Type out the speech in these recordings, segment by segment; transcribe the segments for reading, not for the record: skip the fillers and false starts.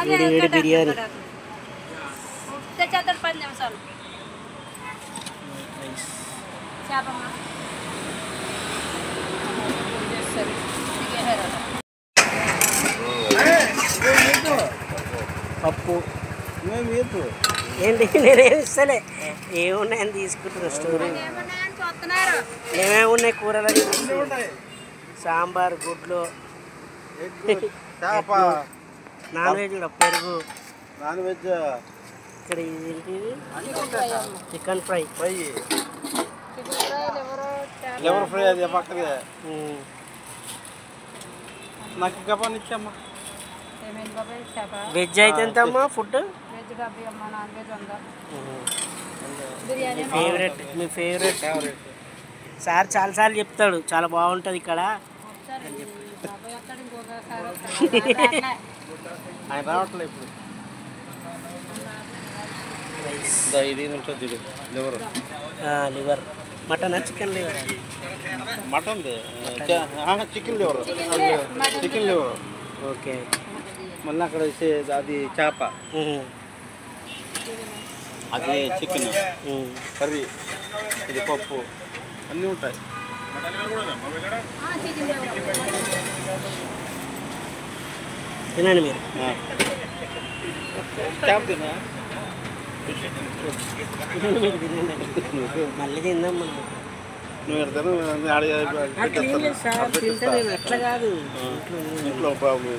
వేడి వేడి బిర్యానీ తెచ్చేస్తాడు 10 నిమిషాలు చేపమ్మ పప్పు ఏంటి నేనేమి ఇస్తలే ఏమున్నాయని తీసుకుంటున్నా స్టోరీ ఏమేమున్నాయి కూరలు సాంబార్ గుడ్లు నాన్ వెజ్ కూడా పెరుగు నాన్ వెజ్ ఇక్కడ ఇదేంటి చికెన్ ఫ్రై లివర్ ఫ్రై అది పక్కకి నాకు ఇంకా పని ఇచ్చామ్మా వెజ్ అయితే ఎంత అమ్మా ఫుడ్ ఫేవరెట్ మీ ఫేవరెట్ సార్ చాలాసార్లు చెప్తాడు చాలా బాగుంటుంది ఇక్కడ అని చెప్పి ఆయన రావట్లేదు ఇప్పుడు ఇది ఉంటుంది లివర్ లివర్ మటనా chicken liver mutton chicken liver chicken liver okay మళ్ళీ అక్కడ అది చేప అది చికెన్ కర్రీ ఇది పప్పు అన్నీ ఉంటాయి తినండి మీరు చేప తినా తినండి మీరు తినండి మళ్ళీ తిందాం మనం నువ్వు ఎడతాను సార్ తింటాను నేను అట్లా కాదు ఇంట్లో ప్రాబ్లం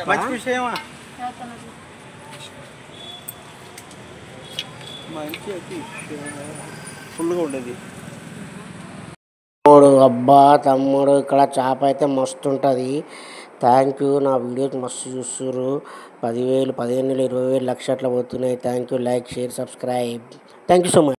మంచి విషయమా మంచి ఫుల్గా ఉండేది అబ్బా తమ్ముడు ఇక్కడ చేప అయితే మస్తు ఉంటుంది థ్యాంక్ యూ నా వీడియోస్ మస్తు చూస్తున్నారు 10,000 15,000 20,000 లక్ష అట్లా పోతున్నాయి thank you like share subscribe thank you so much